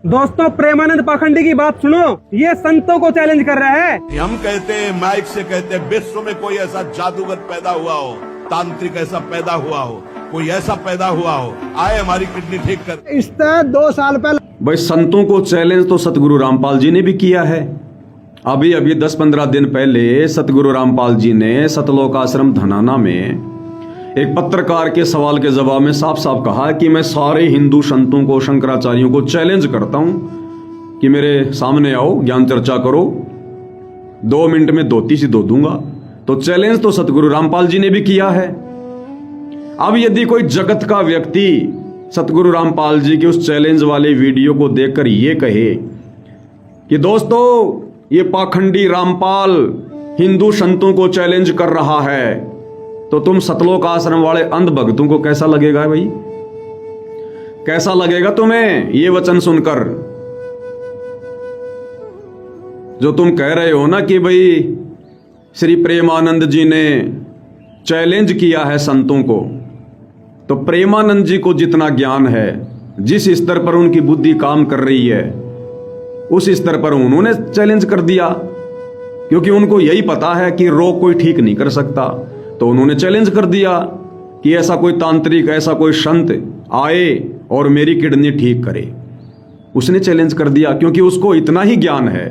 दोस्तों, प्रेमानंद पाखंडी की बात सुनो। ये संतों को चैलेंज कर रहा है। हम कहते हैं, माइक से कहते हैं, विश्व में कोई ऐसा जादूगर पैदा हुआ हो, तांत्रिक ऐसा पैदा हुआ हो, कोई ऐसा पैदा हुआ हो, आए हमारी किडनी ठीक कर। इससे 2 साल पहले भाई संतों को चैलेंज तो सतगुरु रामपाल जी ने भी किया है। अभी अभी 10-15 दिन पहले सतगुरु रामपाल जी ने सतलोक आश्रम धनाना में एक पत्रकार के सवाल के जवाब में साफ साफ कहा कि मैं सारे हिंदू संतों को, शंकराचार्यों को चैलेंज करता हूं कि मेरे सामने आओ, ज्ञान चर्चा करो, 2 मिनट में धोती सी धो दूंगा। तो चैलेंज तो सतगुरु रामपाल जी ने भी किया है। अब यदि कोई जगत का व्यक्ति सतगुरु रामपाल जी के उस चैलेंज वाले वीडियो को देखकर ये कहे कि दोस्तों ये पाखंडी रामपाल हिंदू संतों को चैलेंज कर रहा है, तो तुम सतलोक आश्रम वाले अंध भक्तों को कैसा लगेगा भाई? कैसा लगेगा तुम्हें ये वचन सुनकर, जो तुम कह रहे हो ना कि भाई श्री प्रेमानंद जी ने चैलेंज किया है संतों को। तो प्रेमानंद जी को जितना ज्ञान है, जिस स्तर पर उनकी बुद्धि काम कर रही है, उस स्तर पर उन्होंने चैलेंज कर दिया, क्योंकि उनको यही पता है कि रोग कोई ठीक नहीं कर सकता। तो उन्होंने चैलेंज कर दिया कि ऐसा कोई तांत्रिक, ऐसा कोई संत आए और मेरी किडनी ठीक करे। उसने चैलेंज कर दिया क्योंकि उसको इतना ही ज्ञान है।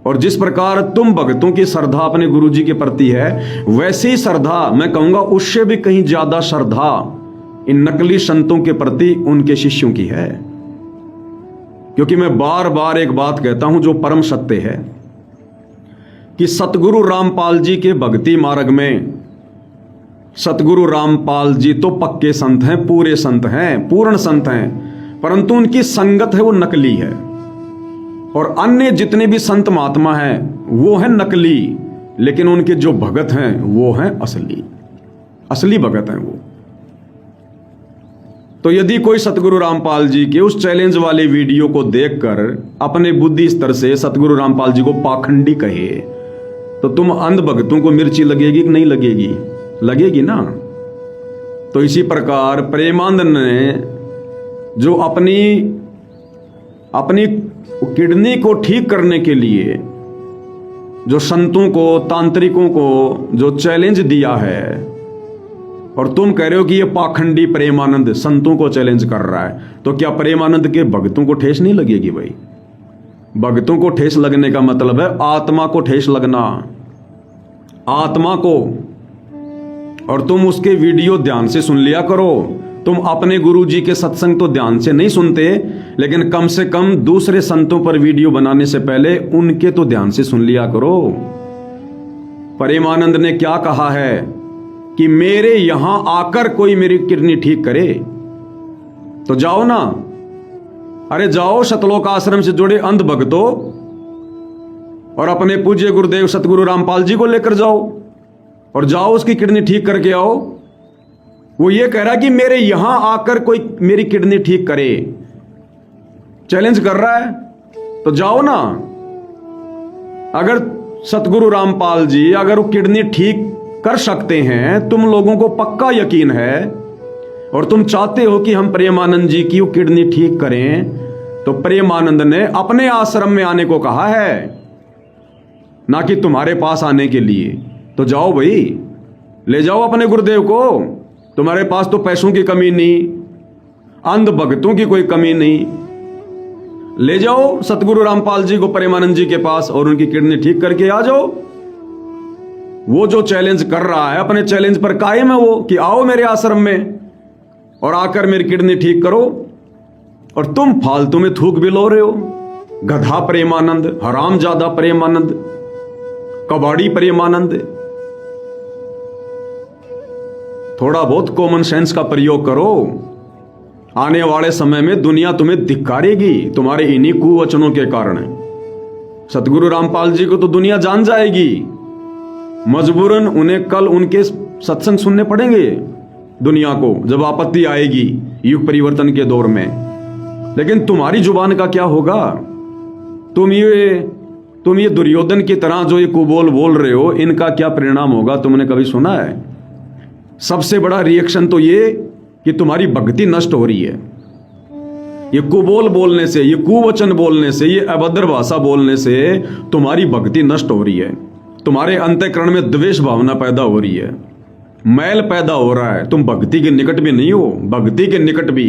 और जिस प्रकार तुम भक्तों की श्रद्धा अपने गुरु जी के प्रति है, वैसी ही श्रद्धा, मैं कहूंगा उससे भी कहीं ज्यादा श्रद्धा इन नकली संतों के प्रति उनके शिष्यों की है। क्योंकि मैं बार बार एक बात कहता हूं जो परम सत्य है कि सतगुरु रामपाल जी के भक्ति मार्ग में सतगुरु रामपाल जी तो पक्के संत हैं, पूरे संत हैं, पूर्ण संत हैं, परंतु उनकी संगत है वो नकली है। और अन्य जितने भी संत महात्मा हैं वो हैं नकली, लेकिन उनके जो भगत हैं वो हैं असली, असली भगत हैं वो। तो यदि कोई सतगुरु रामपाल जी के उस चैलेंज वाले वीडियो को देखकर अपने बुद्धि स्तर से सतगुरु रामपाल जी को पाखंडी कहे, तो तुम अंध भक्तों को मिर्ची लगेगी कि नहीं लगेगी? लगेगी ना। तो इसी प्रकार प्रेमानंद ने जो अपनी किडनी को ठीक करने के लिए जो संतों को, तांत्रिकों को जो चैलेंज दिया है, और तुम कह रहे हो कि ये पाखंडी प्रेमानंद संतों को चैलेंज कर रहा है, तो क्या प्रेमानंद के भक्तों को ठेस नहीं लगेगी भाई? भक्तों को ठेस लगने का मतलब है आत्मा को ठेस लगना, आत्मा को। और तुम उसके वीडियो ध्यान से सुन लिया करो। तुम अपने गुरु जी के सत्संग तो ध्यान से नहीं सुनते, लेकिन कम से कम दूसरे संतों पर वीडियो बनाने से पहले उनके तो ध्यान से सुन लिया करो। प्रेमानंद ने क्या कहा है कि मेरे यहां आकर कोई मेरी किडनी ठीक करे, तो जाओ ना, अरे जाओ सतलोक आश्रम से जुड़े अंध भक्तों और अपने पूज्य गुरुदेव सतगुरु रामपाल जी को लेकर जाओ और जाओ उसकी किडनी ठीक करके आओ। वो ये कह रहा है कि मेरे यहां आकर कोई मेरी किडनी ठीक करे, चैलेंज कर रहा है, तो जाओ ना। अगर सतगुरु रामपाल जी अगर वो किडनी ठीक कर सकते हैं, तुम लोगों को पक्का यकीन है, और तुम चाहते हो कि हम प्रेमानंद जी की वो किडनी ठीक करें, तो प्रेमानंद ने अपने आश्रम में आने को कहा है, ना कि तुम्हारे पास आने के लिए। तो जाओ भाई, ले जाओ अपने गुरुदेव को। तुम्हारे पास तो पैसों की कमी नहीं, अंध भक्तों की कोई कमी नहीं। ले जाओ सतगुरु रामपाल जी को प्रेमानंद जी के पास और उनकी किडनी ठीक करके आ जाओ। वो जो चैलेंज कर रहा है, अपने चैलेंज पर कायम है वो कि आओ मेरे आश्रम में और आकर मेरी किडनी ठीक करो। और तुम फालतू में थूक बिलो रहे हो। गधा प्रेमानंद, हरामजादा प्रेमानंद, कबाड़ी प्रेमानंद। थोड़ा बहुत कॉमन सेंस का प्रयोग करो। आने वाले समय में दुनिया तुम्हें धिक्कारेगी तुम्हारे इन्हीं कुवचनों के कारण। सतगुरु रामपाल जी को तो दुनिया जान जाएगी मजबूरन उन्हें कल उनके सत्संग सुनने पड़ेंगे दुनिया को, जब आपत्ति आएगी युग परिवर्तन के दौर में। लेकिन तुम्हारी जुबान का क्या होगा? तुम ये दुर्योधन की तरह जो ये कुबोल बोल रहे हो, इनका क्या परिणाम होगा तुमने कभी सुना है? सबसे बड़ा रिएक्शन तो ये कि तुम्हारी भक्ति नष्ट हो रही है। ये कुबोल बोलने से, ये कुवचन बोलने से, ये अभद्र भाषा बोलने से तुम्हारी भक्ति नष्ट हो रही है। तुम्हारे अंतःकरण में द्वेष भावना पैदा हो रही है, मैल पैदा हो रहा है। तुम भक्ति के निकट भी नहीं हो। भक्ति के निकट भी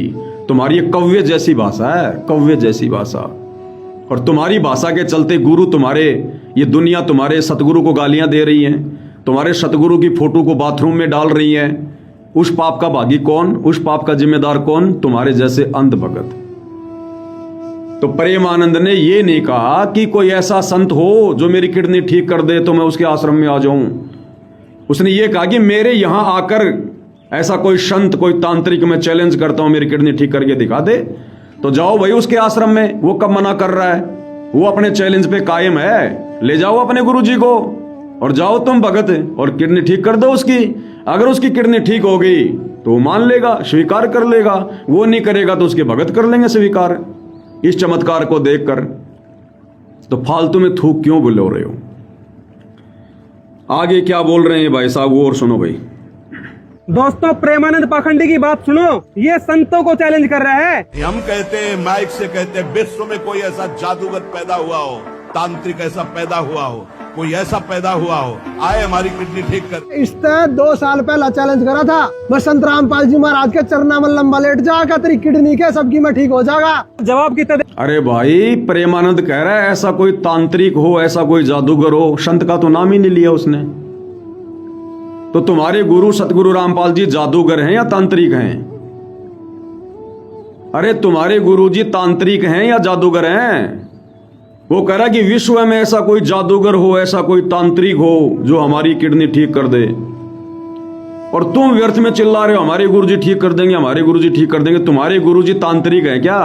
तुम्हारी कव्य जैसी भाषा है, कव्य जैसी भाषा। और तुम्हारी भाषा के चलते गुरु तुम्हारे, ये दुनिया तुम्हारे सतगुरु को गालियां दे रही है, तुम्हारे सतगुरु की फोटो को बाथरूम में डाल रही है। उस पाप का भागी कौन? उस पाप का जिम्मेदार कौन? तुम्हारे जैसे अंध भगत। तो प्रेमानंद ने ये नहीं कहा कि कोई ऐसा संत हो जो मेरी किडनी ठीक कर दे तो मैं उसके आश्रम में आ जाऊं। उसने ये कहा कि मेरे यहां आकर ऐसा कोई संत, कोई तांत्रिक मैं चैलेंज करता हूं, मेरी किडनी ठीक करके दिखा दे, तो जाओ भाई उसके आश्रम में। वो कब मना कर रहा है? वो अपने चैलेंज पे कायम है। ले जाओ अपने गुरुजी को और जाओ तुम भगत और किडनी ठीक कर दो उसकी। अगर उसकी किडनी ठीक हो गई तो वो मान लेगा, स्वीकार कर लेगा। वो नहीं करेगा तो उसके भगत कर लेंगे स्वीकार। इस चमत्कार को देखकर तो फालतू में थूक क्यों बोल रहे हो? आगे क्या बोल रहे हैं भाई साहब, वो और सुनो भाई। दोस्तों, प्रेमानंद पाखंडी की बात सुनो। ये संतों को चैलेंज कर रहा है। हम कहते हैं, माइक से कहते हैं, विश्व में कोई ऐसा जादूगर पैदा हुआ हो, तांत्रिक ऐसा पैदा हुआ हो, कोई ऐसा पैदा हुआ हो, आए हमारी किडनी ठीक कर। इसने 2 साल पहला चैलेंज करा था, बसंत रामपाल जी महाराज के चरना में लंबा लेट जाएगा, तेरी किडनी के सबकी में ठीक हो जाएगा। जवाब कितना? अरे भाई, प्रेमानंद कह रहा है ऐसा कोई तांत्रिक हो, ऐसा कोई जादूगर हो, संत का तो नाम ही नहीं लिया उसने। तो तुम्हारे गुरु सतगुरु रामपाल जी जादूगर हैं या तांत्रिक हैं? अरे तुम्हारे गुरु जी तांत्रिक हैं या जादूगर हैं? वो कह रहा कि विश्व में ऐसा कोई जादूगर हो, ऐसा कोई तांत्रिक हो जो हमारी किडनी ठीक कर दे। और तुम व्यर्थ में चिल्ला रहे हो हमारे गुरुजी ठीक कर देंगे, हमारे गुरुजी ठीक कर देंगे। तुम्हारे गुरुजी तांत्रिक हैं क्या?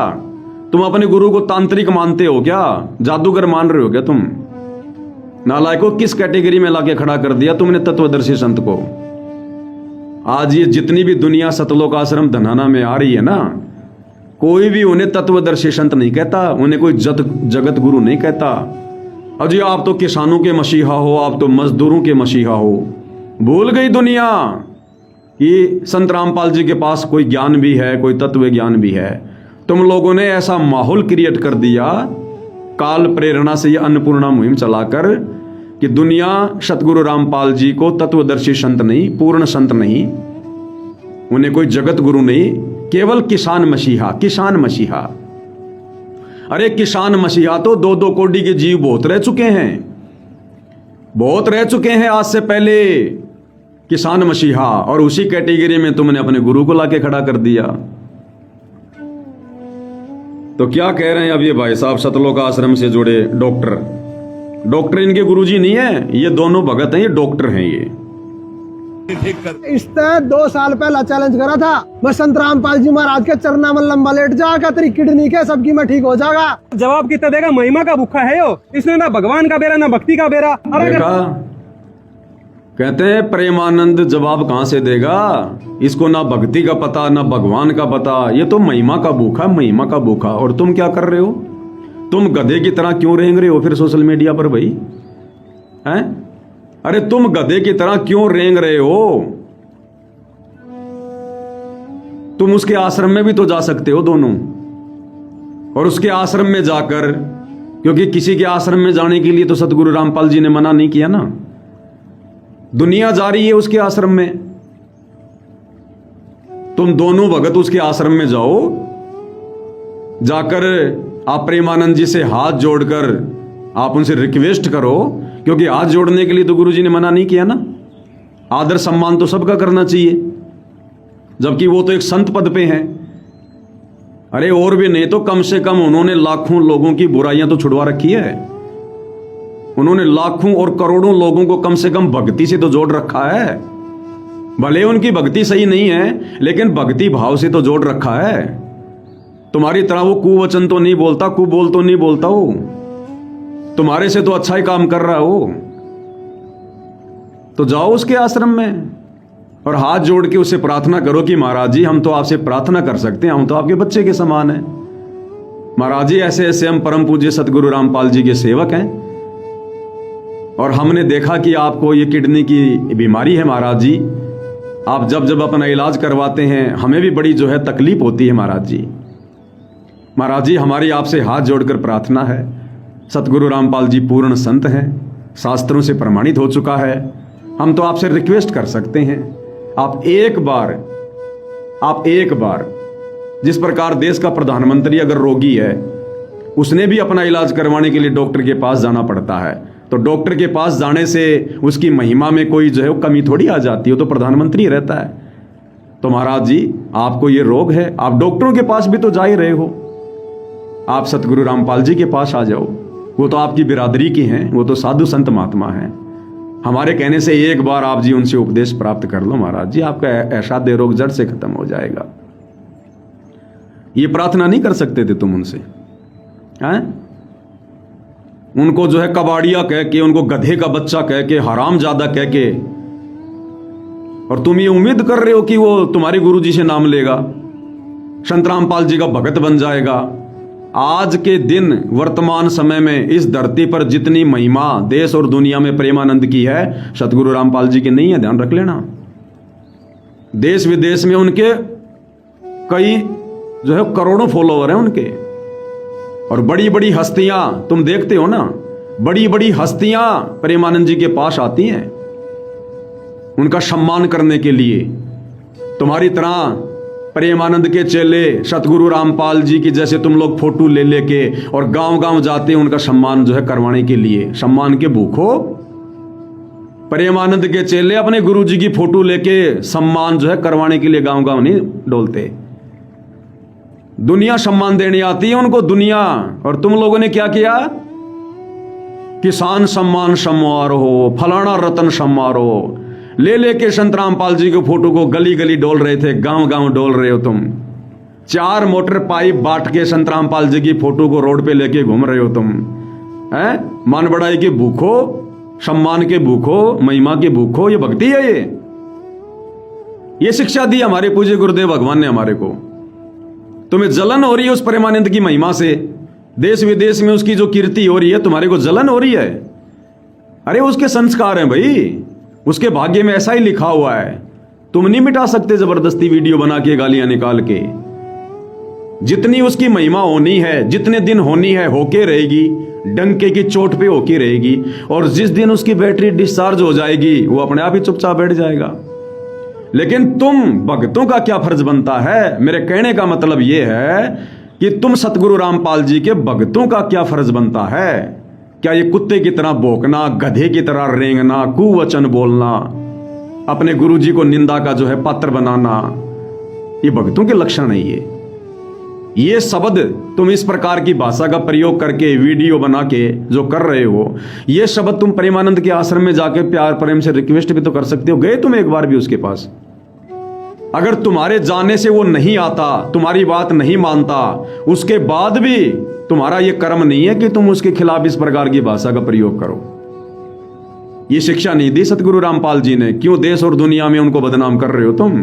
तुम अपने गुरु को तांत्रिक मानते हो क्या? जादूगर मान रहे हो क्या तुम? नालायको, किस कैटेगरी में लाके खड़ा कर दिया तुमने तत्वदर्शी संत को? आज ये जितनी भी दुनिया सतलोक आश्रम धनाना में आ रही है ना, कोई भी उन्हें तत्वदर्शी संत नहीं कहता, उन्हें कोई जगत गुरु नहीं कहता। अजी आप तो किसानों के मसीहा हो, आप तो मजदूरों के मसीहा हो। भूल गई दुनिया कि संत रामपाल जी के पास कोई ज्ञान भी है, कोई तत्व ज्ञान भी है। तुम लोगों ने ऐसा माहौल क्रिएट कर दिया काल प्रेरणा से, ये अन्नपूर्णा मुहिम चलाकर, कि दुनिया सतगुरु रामपाल जी को तत्वदर्शी संत नहीं, पूर्ण संत नहीं, उन्हें कोई जगत गुरु नहीं, केवल किसान मसीहा, किसान मसीहा। अरे किसान मसीहा तो 2-2 कोटि के जीव बहुत रह चुके हैं, बहुत रह चुके हैं आज से पहले किसान मसीहा। और उसी कैटेगरी में तुमने अपने गुरु को लाके खड़ा कर दिया। तो क्या कह रहे हैं अब ये भाई साहब, सतलोक आश्रम से जुड़े डॉक्टर इनके गुरुजी नहीं है, ये दोनों भगत हैं, ये डॉक्टर हैं। ये ठीक कर। इसने 2 साल पहला चैलेंज करा था, बसंत रामपाल जी महाराज के चरना में लंबा लेट जाएगा, तेरी किडनी के सबकी में ठीक हो जाएगा। जवाब कितना देगा? महिमा का भूखा है यो। इसने ना भगवान का बेरा ना भक्ति का बेरा। देखा, कहते हैं प्रेमानंद जवाब कहां से देगा? इसको ना भक्ति का पता, ना भगवान का पता, ये तो महिमा का भूखा, महिमा का भूखा। और तुम क्या कर रहे हो? तुम गधे की तरह क्यों रेंग रहे हो फिर सोशल मीडिया पर भाई? हैं? अरे तुम गधे की तरह क्यों रेंग रहे हो? तुम उसके आश्रम में भी तो जा सकते हो दोनों। और उसके आश्रम में जाकर, क्योंकि किसी के आश्रम में जाने के लिए तो सतगुरु रामपाल जी ने मना नहीं किया ना, दुनिया जा रही है उसके आश्रम में। तुम दोनों भगत उसके आश्रम में जाओ, जाकर आप प्रेमानंद जी से हाथ जोड़कर आप उनसे रिक्वेस्ट करो, क्योंकि हाथ जोड़ने के लिए तो गुरुजी ने मना नहीं किया ना। आदर सम्मान तो सबका करना चाहिए, जबकि वो तो एक संत पद पे हैं। अरे और भी नहीं तो कम से कम उन्होंने लाखों लोगों की बुराइयां तो छुड़वा रखी है। उन्होंने लाखों और करोड़ों लोगों को कम से कम भक्ति से तो जोड़ रखा है। भले उनकी भक्ति सही नहीं है, लेकिन भक्ति भाव से तो जोड़ रखा है। तुम्हारी तरह वो कुवचन तो नहीं बोलता, कुबोल तो नहीं बोलता वो। तुम्हारे से तो अच्छा ही काम कर रहा है वो। तो जाओ उसके आश्रम में और हाथ जोड़ के उससे प्रार्थना करो कि महाराज जी हम तो आपसे प्रार्थना कर सकते हैं, हम तो आपके बच्चे के समान हैं। महाराज जी ऐसे ऐसे हम परम पूज्य सतगुरु रामपाल जी के सेवक हैं और हमने देखा कि आपको ये किडनी की बीमारी है महाराज जी। आप जब जब अपना इलाज करवाते हैं हमें भी बड़ी जो है तकलीफ होती है महाराज जी। महाराज जी हमारी आपसे हाथ जोड़कर प्रार्थना है। सतगुरु रामपाल जी पूर्ण संत हैं, शास्त्रों से प्रमाणित हो चुका है। हम तो आपसे रिक्वेस्ट कर सकते हैं, आप एक बार जिस प्रकार देश का प्रधानमंत्री अगर रोगी है उसने भी अपना इलाज करवाने के लिए डॉक्टर के पास जाना पड़ता है, तो डॉक्टर के पास जाने से उसकी महिमा में कोई जो है वो कमी थोड़ी आ जाती है, तो प्रधानमंत्री रहता है। तो महाराज जी आपको ये रोग है, आप डॉक्टरों के पास भी तो जा ही रहे हो, आप सतगुरु रामपाल जी के पास आ जाओ। वो तो आपकी बिरादरी की हैं, वो तो साधु संत महात्मा हैं। हमारे कहने से एक बार आप जी उनसे उपदेश प्राप्त कर लो महाराज जी, आपका ऐसा दे रोग जड़ से खत्म हो जाएगा। ये प्रार्थना नहीं कर सकते थे तुम उनसे? हैं? उनको जो है कबाड़िया कह के, उनको गधे का बच्चा कह के, हराम ज्यादा कह के, और तुम ये उम्मीद कर रहे हो कि वो तुम्हारे गुरुजी से नाम लेगा, संत रामपाल जी का भगत बन जाएगा। आज के दिन वर्तमान समय में इस धरती पर जितनी महिमा देश और दुनिया में प्रेमानंद की है सतगुरु रामपाल जी की नहीं है, ध्यान रख लेना। देश विदेश में उनके कई जो है करोड़ों फॉलोवर हैं उनके, और बड़ी बड़ी हस्तियां तुम देखते हो ना, बड़ी बड़ी हस्तियां प्रेमानंद जी के पास आती हैं उनका सम्मान करने के लिए। तुम्हारी तरह प्रेमानंद के चेले सतगुरु रामपाल जी की जैसे तुम लोग फोटो ले लेके और गांव गांव जाते हैं उनका सम्मान जो है करवाने के लिए। सम्मान के भूखो, प्रेमानंद के चेले अपने गुरु जी की फोटो लेके सम्मान जो है करवाने के लिए गांव गांव नहीं डोलते। दुनिया सम्मान देने आती है उनको, दुनिया। और तुम लोगों ने क्या किया? किसान सम्मान समारोह, फलाना रतन समारोह ले लेके संत रामपाल जी के फोटो को गली गली डोल रहे थे, गांव गांव डोल रहे हो तुम। 4 मोटर पाइप बांट के संत रामपाल जी की फोटो को रोड पे लेके घूम रहे हो तुम। हैं? मान बढ़ाई के भूखो, सम्मान के भूखो, महिमा के भूखो, ये भक्ति है। ये शिक्षा दी हमारे पूज्य गुरुदेव भगवान ने हमारे को। तुम्हें जलन हो रही है उस प्रेमानंद की महिमा से, देश विदेश में उसकी जो कीर्ति हो रही है, तुम्हारे को जलन हो रही है। अरे उसके संस्कार हैं भाई, उसके भाग्य में ऐसा ही लिखा हुआ है, तुम नहीं मिटा सकते जबरदस्ती वीडियो बना के गालियां निकाल के। जितनी उसकी महिमा होनी है, जितने दिन होनी है, होके रहेगी, डंके की चोट पे होके रहेगी। और जिस दिन उसकी बैटरी डिस्चार्ज हो जाएगी वो अपने आप ही चुपचाप बैठ जाएगा। लेकिन तुम भक्तों का क्या फर्ज बनता है? मेरे कहने का मतलब यह है कि तुम सतगुरु रामपाल जी के भक्तों का क्या फर्ज बनता है? क्या ये कुत्ते की तरह भौंकना, गधे की तरह रेंगना, कुवचन बोलना, अपने गुरुजी को निंदा का जो है पात्र बनाना, ये भक्तों के लक्षण नहीं है। ये शब्द तुम इस प्रकार की भाषा का प्रयोग करके वीडियो बना के जो कर रहे हो, ये शब्द तुम प्रेमानंद के आश्रम में जाके प्यार प्रेम से रिक्वेस्ट भी तो कर सकते हो। गए तुम एक बार भी उसके पास? अगर तुम्हारे जाने से वो नहीं आता, तुम्हारी बात नहीं मानता, उसके बाद भी तुम्हारा ये कर्म नहीं है कि तुम उसके खिलाफ इस प्रकार की भाषा का प्रयोग करो। ये शिक्षा नहीं दी सतगुरु रामपाल जी ने, क्यों देश और दुनिया में उनको बदनाम कर रहे हो तुम?